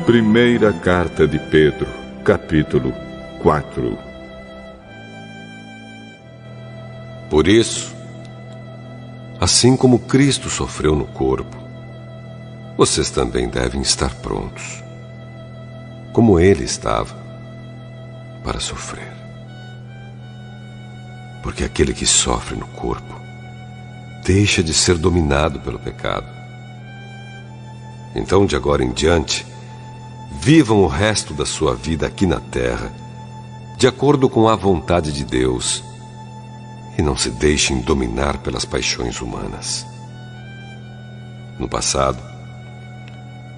Primeira Carta de Pedro, capítulo 4. Por isso, assim como Cristo sofreu no corpo, vocês também devem estar prontos, como Ele estava, para sofrer. Porque aquele que sofre no corpo deixa de ser dominado pelo pecado. Então, de agora em diante, vivam o resto da sua vida aqui na terra, de acordo com a vontade de Deus, e não se deixem dominar pelas paixões humanas. No passado,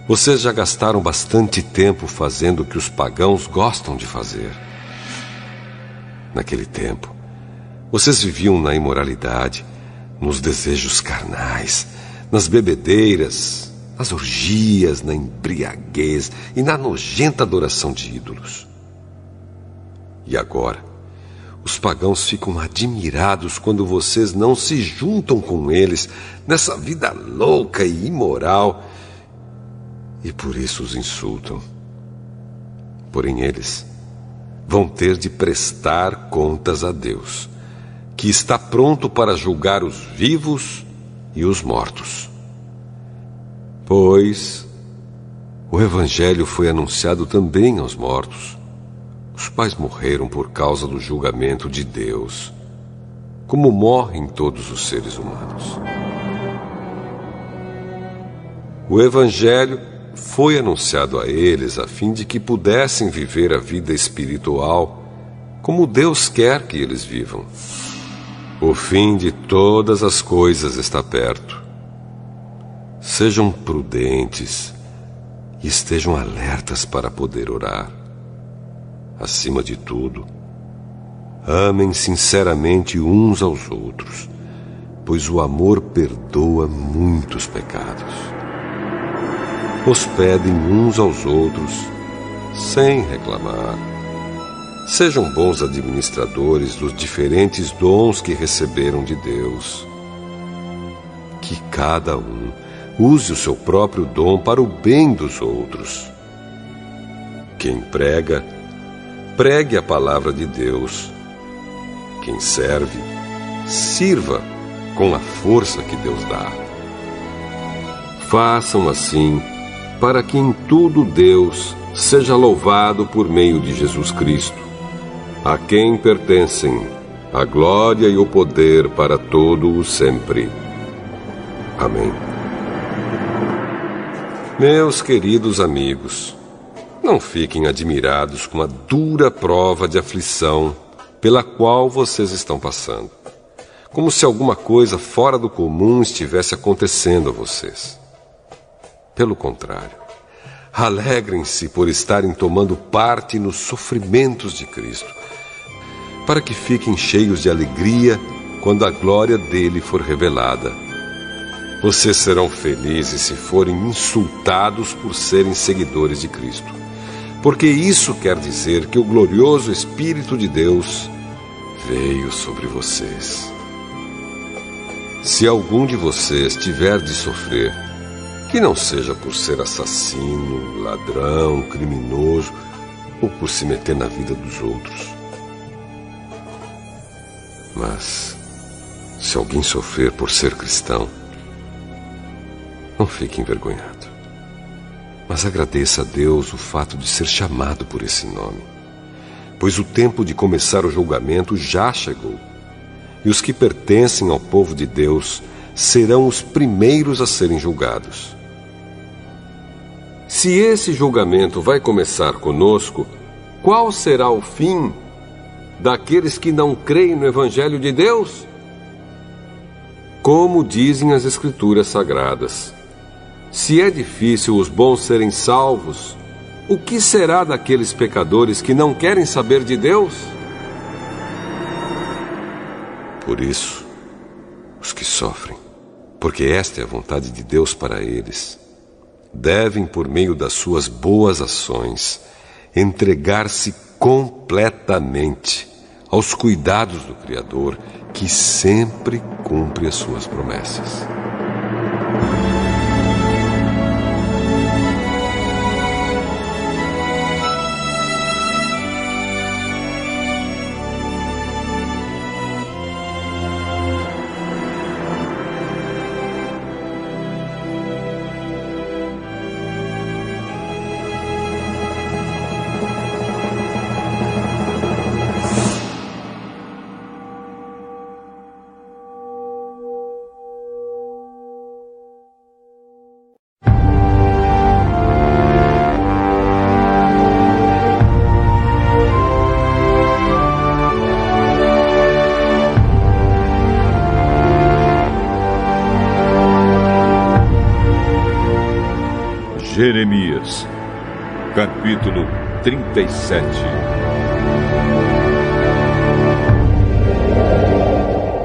vocês já gastaram bastante tempo fazendo o que os pagãos gostam de fazer. Naquele tempo, vocês viviam na imoralidade, nos desejos carnais, nas bebedeiras, nas orgias, na embriaguez e na nojenta adoração de ídolos. E agora, os pagãos ficam admirados quando vocês não se juntam com eles nessa vida louca e imoral, e por isso os insultam. Porém, eles vão ter de prestar contas a Deus, que está pronto para julgar os vivos e os mortos. Pois o Evangelho foi anunciado também aos mortos, os quais morreram por causa do julgamento de Deus, como morrem todos os seres humanos. O Evangelho foi anunciado a eles a fim de que pudessem viver a vida espiritual como Deus quer que eles vivam. O fim de todas as coisas está perto. Sejam prudentes e estejam alertas para poder orar. Acima de tudo, amem sinceramente uns aos outros, pois o amor perdoa muitos pecados. Hospedem uns aos outros sem reclamar. Sejam bons administradores dos diferentes dons que receberam de Deus. Que cada um use o seu próprio dom para o bem dos outros. Quem prega, pregue a palavra de Deus. Quem serve, sirva com a força que Deus dá. Façam assim, para que em tudo Deus seja louvado por meio de Jesus Cristo, a quem pertencem a glória e o poder para todo o sempre. Amém. Meus queridos amigos, não fiquem admirados com a dura prova de aflição pela qual vocês estão passando, como se alguma coisa fora do comum estivesse acontecendo a vocês. Pelo contrário, alegrem-se por estarem tomando parte nos sofrimentos de Cristo, para que fiquem cheios de alegria quando a glória dele for revelada. Vocês serão felizes se forem insultados por serem seguidores de Cristo, porque isso quer dizer que o glorioso Espírito de Deus veio sobre vocês. Se algum de vocês tiver de sofrer, que não seja por ser assassino, ladrão, criminoso ou por se meter na vida dos outros. Mas, se alguém sofrer por ser cristão, não fique envergonhado, mas agradeça a Deus o fato de ser chamado por esse nome, pois o tempo de começar o julgamento já chegou, e os que pertencem ao povo de Deus serão os primeiros a serem julgados. Se esse julgamento vai começar conosco, qual será o fim daqueles que não creem no Evangelho de Deus? Como dizem as Escrituras Sagradas, se é difícil os bons serem salvos, o que será daqueles pecadores que não querem saber de Deus? Por isso, os que sofrem, porque esta é a vontade de Deus para eles, devem, por meio das suas boas ações, entregar-se completamente aos cuidados do Criador, que sempre cumpre as suas promessas. Jeremias, capítulo 37.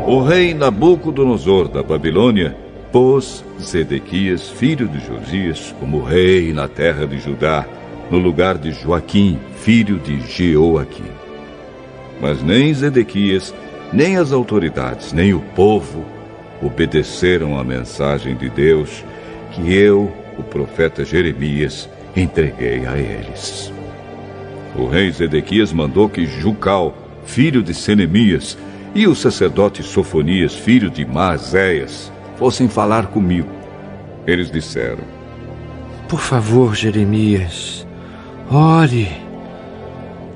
O rei Nabucodonosor da Babilônia pôs Zedequias, filho de Josias, como rei na terra de Judá, no lugar de Joaquim, filho de Jeoaquim. Mas nem Zedequias, nem as autoridades, nem o povo obedeceram à mensagem de Deus que eu, o profeta Jeremias, entreguei a eles. O rei Zedequias mandou que Jucal, filho de Senemias, e o sacerdote Sofonias, filho de Maazéias, fossem falar comigo. Eles disseram: Por favor, Jeremias, ore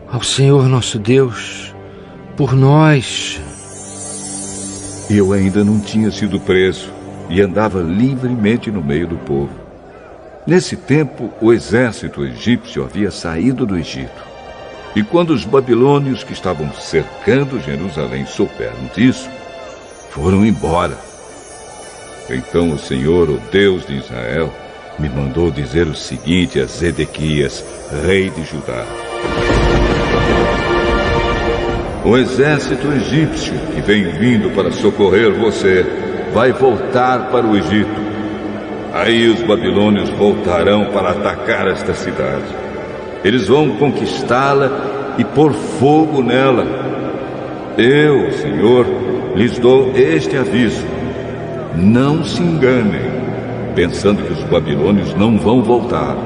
ao Senhor nosso Deus por nós. Eu ainda não tinha sido preso e andava livremente no meio do povo. Nesse tempo, o exército egípcio havia saído do Egito. E quando os babilônios que estavam cercando Jerusalém souberam disso, foram embora. Então o Senhor, o Deus de Israel, me mandou dizer o seguinte a Zedequias, rei de Judá: O exército egípcio que vem vindo para socorrer você vai voltar para o Egito. Aí os babilônios voltarão para atacar esta cidade. Eles vão conquistá-la e pôr fogo nela. Eu, Senhor, lhes dou este aviso: não se enganem, pensando que os babilônios não vão voltar.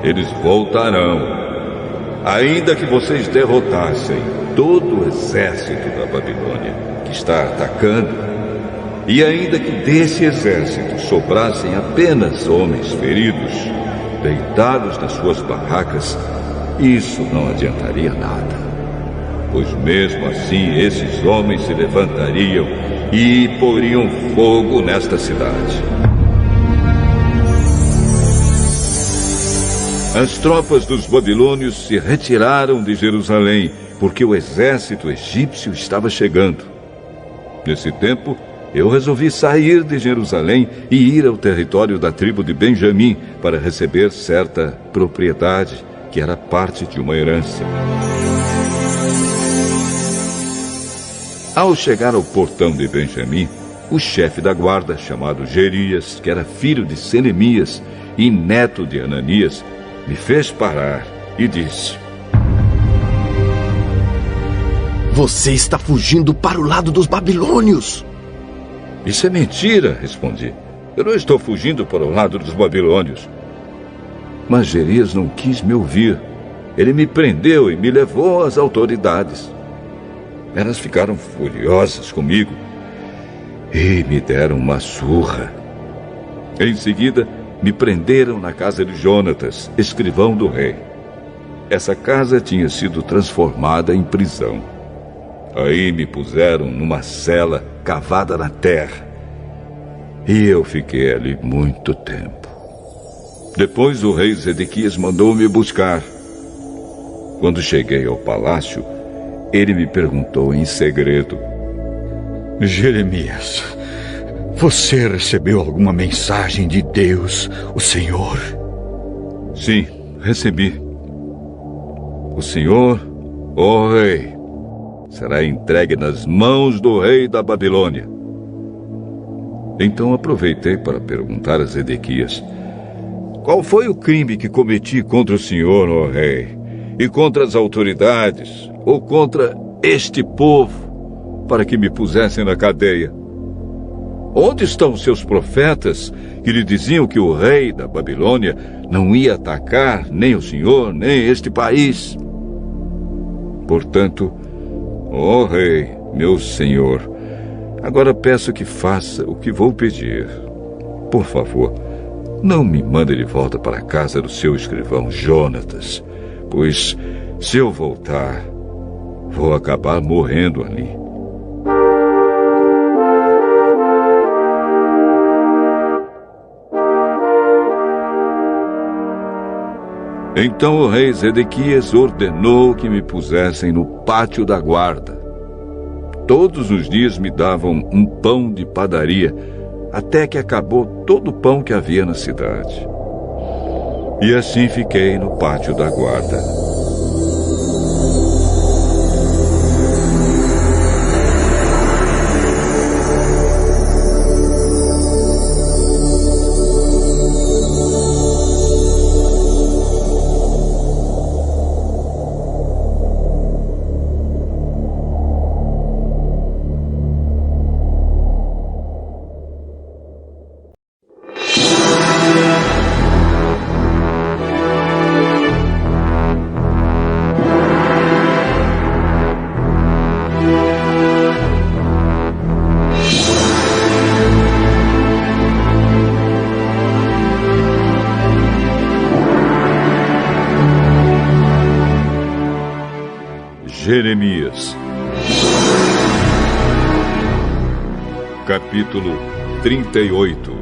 Eles voltarão, ainda que vocês derrotassem todo o exército da Babilônia que está atacando, e ainda que desse exército sobrassem apenas homens feridos, deitados nas suas barracas, isso não adiantaria nada. Pois mesmo assim esses homens se levantariam e poriam fogo nesta cidade. As tropas dos babilônios se retiraram de Jerusalém, porque o exército egípcio estava chegando. Nesse tempo, eu resolvi sair de Jerusalém e ir ao território da tribo de Benjamim para receber certa propriedade que era parte de uma herança. Ao chegar ao portão de Benjamim, o chefe da guarda, chamado Jerias, que era filho de Senemias e neto de Ananias, me fez parar e disse: Você está fugindo para o lado dos babilônios. Isso é mentira, respondi. Eu não estou fugindo para o lado dos babilônios. Mas Jerias não quis me ouvir. Ele me prendeu e me levou às autoridades. Elas ficaram furiosas comigo e me deram uma surra. Em seguida, me prenderam na casa de Jonatas, escrivão do rei. Essa casa tinha sido transformada em prisão. Aí me puseram numa cela cavada na terra. E eu fiquei ali muito tempo. Depois o rei Zedequias mandou me buscar. Quando cheguei ao palácio, ele me perguntou em segredo: Jeremias, você recebeu alguma mensagem de Deus, o Senhor? Sim, recebi. O Senhor, ó rei, será entregue nas mãos do rei da Babilônia. Então aproveitei para perguntar a Zedequias: qual foi o crime que cometi contra o Senhor, ó rei, e contra as autoridades, ou contra este povo, para que me pusessem na cadeia? Onde estão seus profetas que lhe diziam que o rei da Babilônia não ia atacar nem o Senhor, nem este país? Portanto, ó rei, meu senhor, agora peço que faça o que vou pedir. Por favor, não me mande de volta para a casa do seu escrivão Jonatas, pois se eu voltar, vou acabar morrendo ali. Então o rei Zedequias ordenou que me pusessem no pátio da guarda. Todos os dias me davam um pão de padaria, até que acabou todo o pão que havia na cidade. E assim fiquei no pátio da guarda. Jeremias, capítulo 38.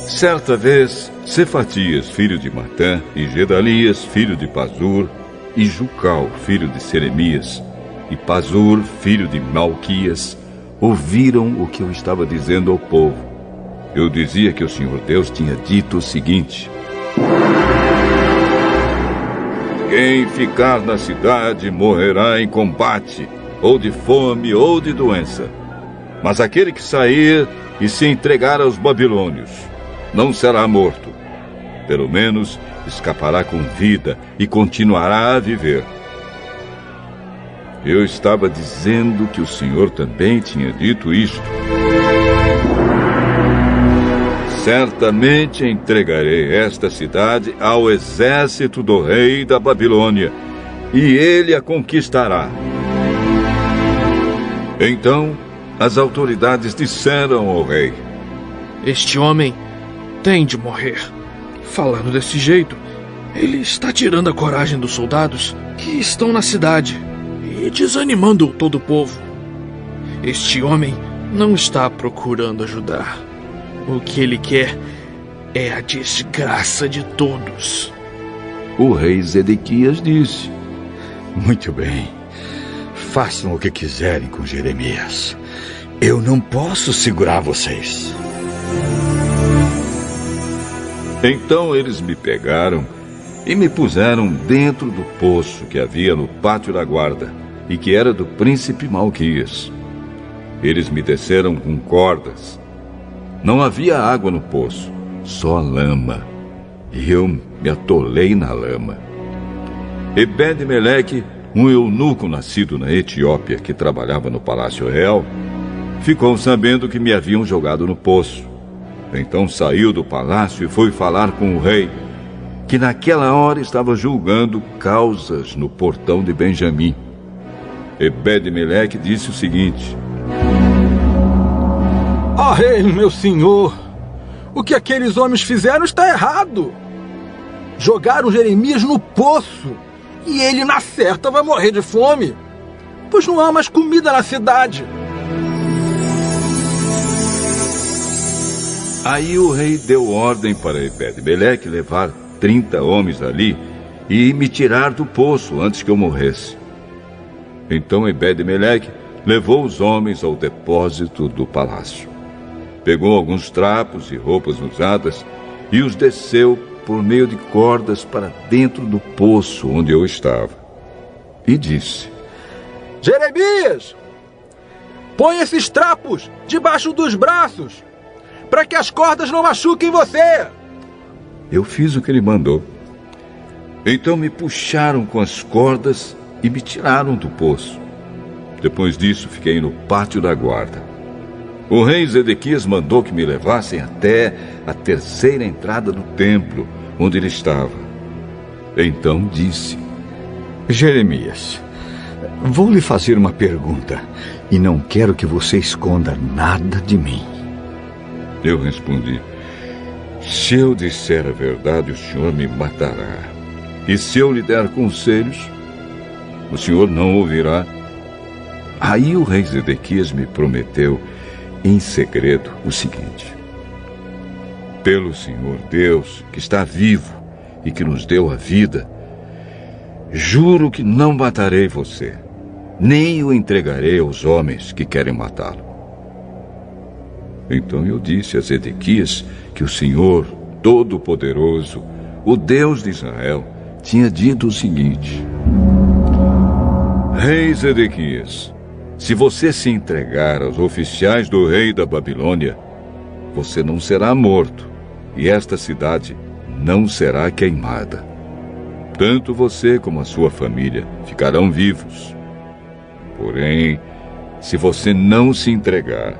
Certa vez, Cefatias, filho de Matã, e Gedalias, filho de Pazur, e Jucal, filho de Seremias, e Pazur, filho de Malquias, ouviram o que eu estava dizendo ao povo. Eu dizia que o Senhor Deus tinha dito o seguinte: quem ficar na cidade morrerá em combate, ou de fome, ou de doença. Mas aquele que sair e se entregar aos babilônios não será morto. Pelo menos escapará com vida e continuará a viver. Eu estava dizendo que o Senhor também tinha dito isto. Certamente entregarei esta cidade ao exército do rei da Babilônia, e ele a conquistará. Então, as autoridades disseram ao rei: este homem tem de morrer. Falando desse jeito, ele está tirando a coragem dos soldados que estão na cidade e desanimando todo o povo. Este homem não está procurando ajudar. O que ele quer é a desgraça de todos. O rei Zedequias disse: muito bem, façam o que quiserem com Jeremias. Eu não posso segurar vocês. Então eles me pegaram e me puseram dentro do poço que havia no pátio da guarda e que era do príncipe Malquias. Eles me desceram com cordas. Não havia água no poço, só lama. E eu me atolei na lama. Ebed-Meleque, um eunuco nascido na Etiópia que trabalhava no palácio real, ficou sabendo que me haviam jogado no poço. Então saiu do palácio e foi falar com o rei, que naquela hora estava julgando causas no portão de Benjamim. Ebed-Meleque disse o seguinte: ó rei, meu senhor, o que aqueles homens fizeram está errado. Jogaram Jeremias no poço e ele, na certa, vai morrer de fome, pois não há mais comida na cidade. Aí o rei deu ordem para Ebed-Meleque levar 30 homens ali e me tirar do poço antes que eu morresse. Então Ebed-Meleque levou os homens ao depósito do palácio. Pegou alguns trapos e roupas usadas e os desceu por meio de cordas para dentro do poço onde eu estava. E disse: Jeremias, põe esses trapos debaixo dos braços, para que as cordas não machuquem você. Eu fiz o que ele mandou. Então me puxaram com as cordas e me tiraram do poço. Depois disso, fiquei no pátio da guarda. O rei Zedequias mandou que me levassem até a terceira entrada do templo, onde ele estava. Então disse: Jeremias, vou lhe fazer uma pergunta e não quero que você esconda nada de mim. Eu respondi: se eu disser a verdade, o senhor me matará. E se eu lhe der conselhos, o senhor não ouvirá. Aí o rei Zedequias me prometeu em segredo o seguinte: pelo Senhor Deus, que está vivo e que nos deu a vida, Juro que não matarei você, nem o entregarei aos homens que querem matá-lo. Então eu disse a Zedequias que o Senhor Todo-Poderoso, o Deus de Israel, tinha dito o seguinte: Rei Zedequias, se você se entregar aos oficiais do rei da Babilônia, você não será morto, e esta cidade não será queimada. Tanto você como a sua família ficarão vivos. Porém, se você não se entregar,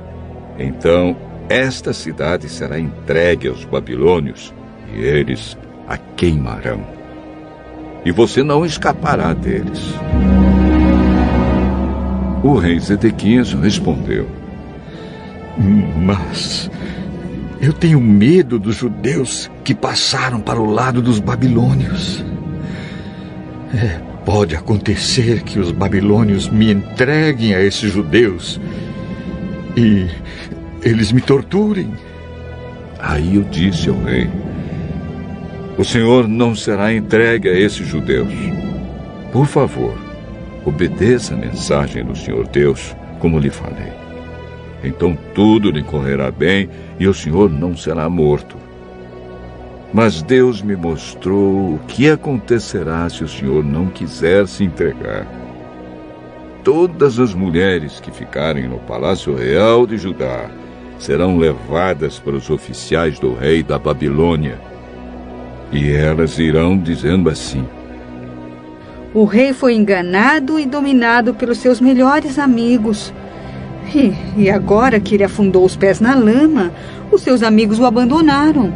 então esta cidade será entregue aos babilônios e eles a queimarão. E você não escapará deles. O rei Zedequias respondeu: Mas eu tenho medo dos judeus que passaram para o lado dos babilônios. Pode acontecer que os babilônios me entreguem a esses judeus e eles me torturem. Aí eu disse ao rei: o senhor não será entregue a esses judeus. Por favor, obedeça a mensagem do Senhor Deus, como lhe falei. Então tudo lhe correrá bem e o senhor não será morto. Mas Deus me mostrou o que acontecerá se o senhor não quiser se entregar. Todas as mulheres que ficarem no Palácio Real de Judá serão levadas para os oficiais do rei da Babilônia. E elas irão dizendo assim: o rei foi enganado e dominado pelos seus melhores amigos. E agora que ele afundou os pés na lama, os seus amigos o abandonaram.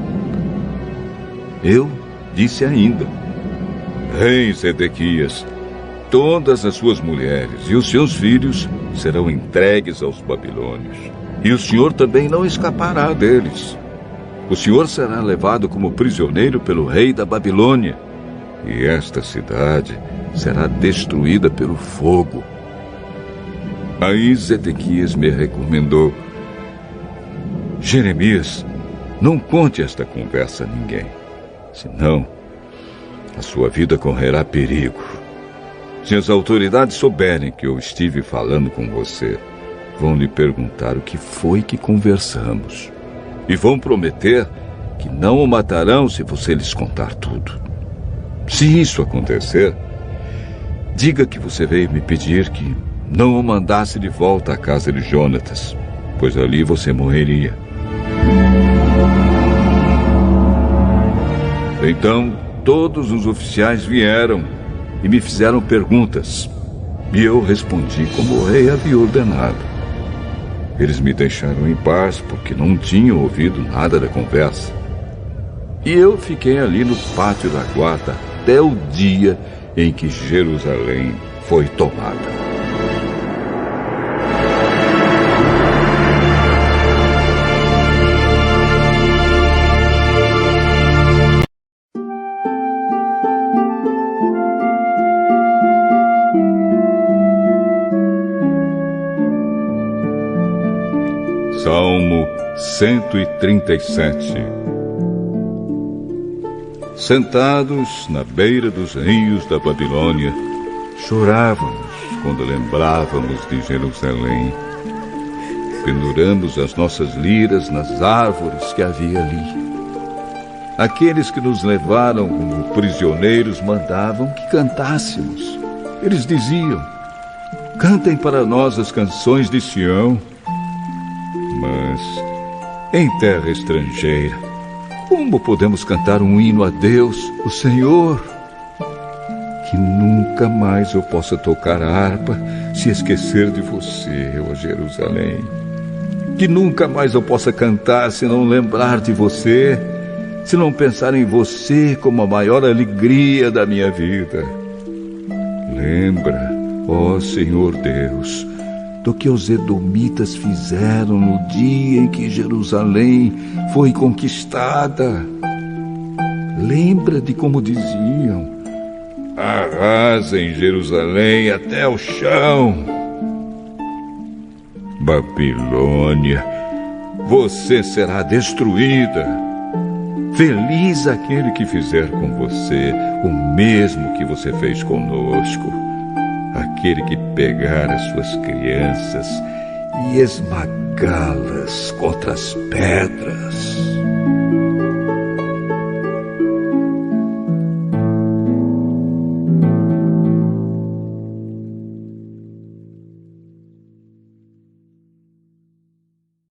Eu disse ainda: Rei Zedequias, todas as suas mulheres e os seus filhos serão entregues aos babilônios, e o senhor também não escapará deles. O senhor será levado como prisioneiro pelo rei da Babilônia, e esta cidade será destruída pelo fogo. Aí Zedequias me recomendou: Jeremias, não conte esta conversa a ninguém, senão a sua vida correrá perigo. Se as autoridades souberem que eu estive falando com você, vão lhe perguntar o que foi que conversamos. E vão prometer que não o matarão se você lhes contar tudo. Se isso acontecer, diga que você veio me pedir que não o mandasse de volta à casa de Jonatas, pois ali você morreria. Então, todos os oficiais vieram e me fizeram perguntas, e eu respondi como o rei havia ordenado. Eles me deixaram em paz porque não tinham ouvido nada da conversa. E eu fiquei ali no pátio da guarda até o dia em que Jerusalém foi tomada. Salmo 137. Sentados na beira dos rios da Babilônia, chorávamos quando lembrávamos de Jerusalém. Penduramos as nossas liras nas árvores que havia ali. Aqueles que nos levaram como prisioneiros mandavam que cantássemos. Eles diziam: cantem para nós as canções de Sião. Mas, em terra estrangeira, como podemos cantar um hino a Deus, o Senhor? Que nunca mais eu possa tocar a harpa se esquecer de você, ó Jerusalém. Que nunca mais eu possa cantar se não lembrar de você, se não pensar em você como a maior alegria da minha vida. Lembra, ó Senhor Deus, do que os edomitas fizeram no dia em que Jerusalém foi conquistada. Lembra de como diziam: arrasem Jerusalém até o chão. Babilônia, você será destruída. Feliz aquele que fizer com você o mesmo que você fez conosco. Aquele que pegar as suas crianças e esmagá-las contra as pedras.